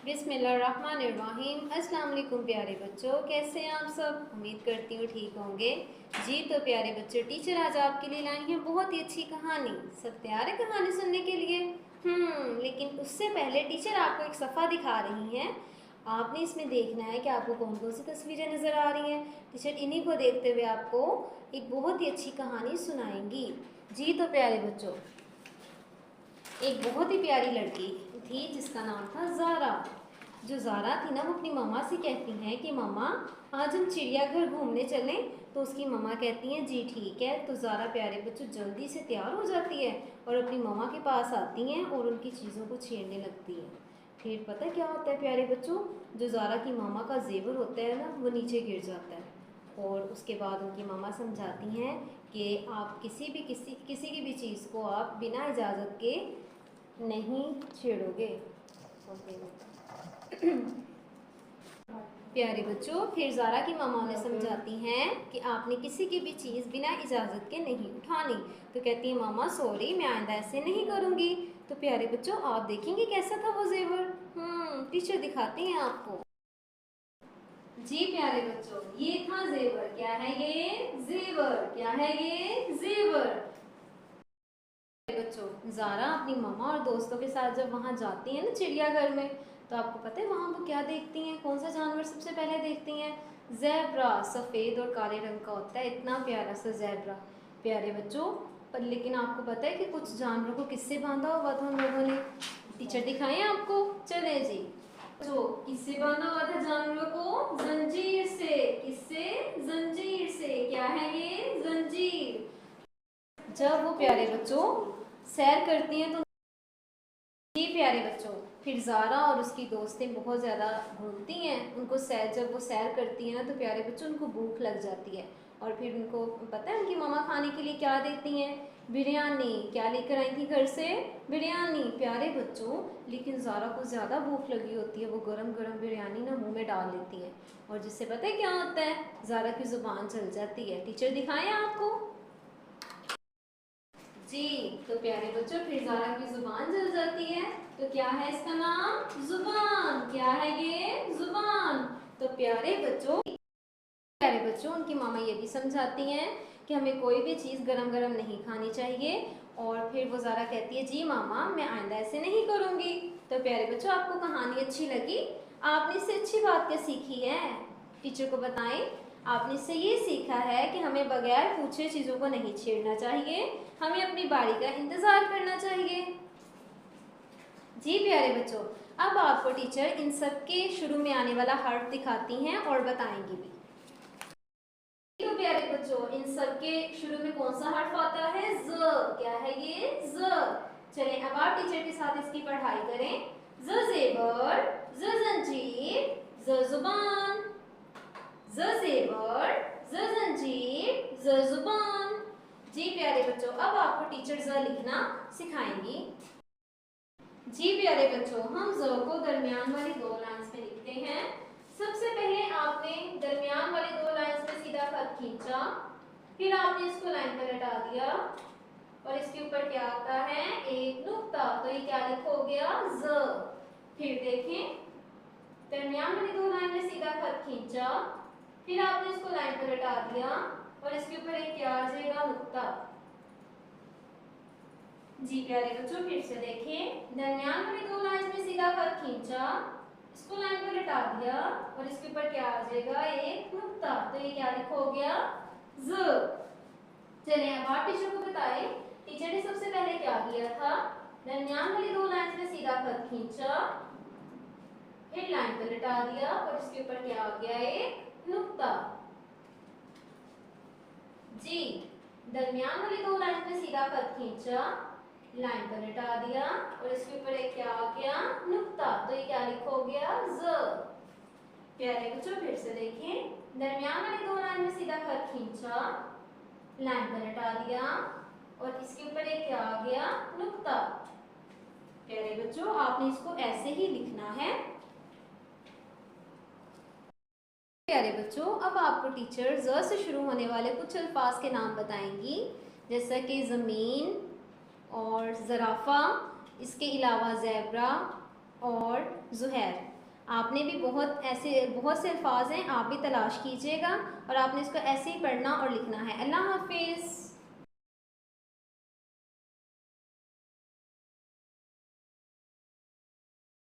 बिस्मिल्लाहिर्रहमानिर्रहीम। अस्सलाम वालेकुम प्यारे बच्चों, कैसे हैं आप सब? उम्मीद करती हूँ ठीक होंगे जी। तो प्यारे बच्चों, टीचर आज आपके लिए लाई हैं बहुत ही अच्छी कहानी। सब तैयार है कहानी सुनने के लिए? लेकिन उससे पहले टीचर आपको एक सफ़ा दिखा रही हैं। आपने इसमें देखना है कि आपको कौन कौन सी तस्वीरें नज़र आ रही हैं। टीचर इन्हीं को देखते हुए आपको एक बहुत ही अच्छी कहानी सुनाएंगी जी। तो प्यारे बच्चों, एक बहुत ही प्यारी लड़की थी जिसका नाम था ज़ारा। जो ज़ारा थी ना, वो अपनी मम्मा से कहती हैं कि मम्मा आज हम चिड़ियाघर घूमने चलें। तो उसकी मम्मा कहती हैं जी ठीक है। तो ज़ारा प्यारे बच्चों जल्दी से तैयार हो जाती है और अपनी मम्मा के पास आती हैं और उनकी चीज़ों को छेड़ने लगती है। फिर पता क्या होता है प्यारे बच्चों, जो ज़ारा की मम्मा का जेवर होता है ना, वो नीचे गिर जाता है। और उसके बाद उनकी मम्मा समझाती हैं कि आप किसी की भी चीज़ को आप बिना इजाज़त के नहीं छेड़ोगे। प्यारे बच्चों, फिर ज़ारा की मामा उन्हें समझाती हैं कि आपने किसी की भी चीज़ बिना इजाज़त के नहीं उठानी। तो कहती है मामा सॉरी, मैं आइंदा ऐसे नहीं करूँगी। तो प्यारे बच्चों, आप देखेंगे कैसा था वो जेवर। टीचर दिखाती हैं आपको जी। प्यारे बच्चों, ये था जेवर। क्या है ये? जेवर। क्या है ये? जेवर। बच्चों, ज़ारा अपनी मम्मा और दोस्तों के साथ जब वहाँ जाती हैं ना चिड़ियाघर में, तो आपको पता है वहाँ वो क्या देखती हैं? कौन सा जानवर सबसे पहले देखती हैं? ज़ेब्रा। सफ़ेद और काले रंग का होता है, इतना प्यारा सा ज़ेब्रा। प्यारे बच्चों, पर लेकिन आपको पता है कि कुछ जानवरों को किससे बांधा हुआ था उन लोगों ने? टीचर दिखाएं आपको, चले जी। जो किससे बांधा हुआ था जानवरों को? जंजीर से। किससे? जंजीर से। क्या है ये? जंजीर। जब वो प्यारे बच्चों सैर करती हैं तो जी प्यारे बच्चों, फिर ज़ारा और उसकी दोस्तें बहुत ज़्यादा घूमती हैं। उनको जब वो सैर करती हैं ना, तो प्यारे बच्चों उनको भूख लग जाती है। और फिर उनको पता है उनकी मम्मा खाने के लिए क्या देती हैं? बिरयानी। क्या लेकर आई थी घर से? बिरयानी। प्यारे बच्चों, लेकिन ज़ारा को ज़्यादा भूख लगी होती है। वो गरम गरम बिरयानी ना मुँह में डाल लेती है और जिससे पता है क्या होता है? ज़ारा की ज़ुबान चल जाती है। टीचर दिखाएं आपको जी। तो प्यारे बच्चों, फिर ज़ारा की जुबान जल जाती है। तो क्या है इसका नाम? जुबान। क्या है ये? जुबान। तो प्यारे बच्चों उनकी मामा ये भी समझाती हैं कि हमें कोई भी चीज़ गरम गरम नहीं खानी चाहिए। और फिर वो ज़ारा कहती है जी मामा, मैं आइंदा ऐसे नहीं करूँगी। तो प्यारे बच्चों, आपको कहानी अच्छी लगी? आपने इससे अच्छी बात क्या सीखी है? टीचर को बताएं। आपने इससे ये सीखा है कि हमें बगैर पूछे चीज़ों को नहीं छेड़ना चाहिए, हमें अपनी बारी का इंतज़ार करना चाहिए जी। प्यारे बच्चों, अब आपको टीचर इन सब के शुरू में आने वाला हर्फ दिखाती हैं और बताएंगी भी। तो प्यारे बच्चों, इन सब के शुरू में कौन सा हर्फ आता है? ज। क्या है ये? ज। चलें अब आप टीचर के साथ इसकी पढ़ाई करें। ज जेवर, ज जंजीर, ज जुबान। ज जेवर, ज जंजीर, ज जुबान। जी प्यारे बच्चों, अब आपको टीचर ज लिखना सिखाएंगी जी। प्यारे बच्चों, हम ज को दरमियान वाली दो लाइंस में लिखते हैं। सबसे पहले आपने दरमियान वाली दो लाइंस में सीधा खत खींचा, फिर आपने इसको लाइन पर हटा दिया और इसके ऊपर क्या आता है? एक नुक्ता। तो ये क्या लिखो गया? ज। फिर देखें, दरमियान वाली दो लाइन में सीधा खत खींचा, फिर आपने इसको लाइन पर हटा दिया और इसके ऊपर एक क्या आ जाएगा? नुक्ता। जी प्यारे बच्चों, फिर से देखें, दरमियान वाली दो लाइन में सीधा खत खींचा, इसको लाइन पर हटा दिया और इसके ऊपर क्या आ जाएगा? एक नुक्ता। तो ये क्या लिखो गया? ज। चलिए अब आप टीचर को बताएं, टीचर ने सबसे पहले क्या किया था? दरमियान वाली दो लाइन में सीधा खत खींचा, फिर लाइन पर हटा दिया और इसके ऊपर क्या आ गया? एक नुक्ता जी। दरमियान वाली दो लाइन में सीधा खत खींचा, लाइन पर हटा दिया और इसके ऊपर एक क्या आ गया? नुक्ता। तो ये क्या लिखो गया? ज। प्यारे बच्चों, फिर से देखें, दरमियान वाली दो लाइन में सीधा खत खींचा, लाइन पर हटा दिया और इसके ऊपर एक क्या आ गया? नुक्ता। प्यारे बच्चों, आपने इसको ऐसे ही लिखना है। प्यारे बच्चों, अब आपको टीचर ज से शुरू होने वाले कुछ अल्फाज के नाम बताएंगी, जैसा कि ज़मीन और ज़राफ़ा, इसके अलावा ज़ेब्रा और ज़ुहैर। आपने भी बहुत से अल्फाज हैं, आप भी तलाश कीजिएगा और आपने इसको ऐसे ही पढ़ना और लिखना है। अल्लाह हाफिज़।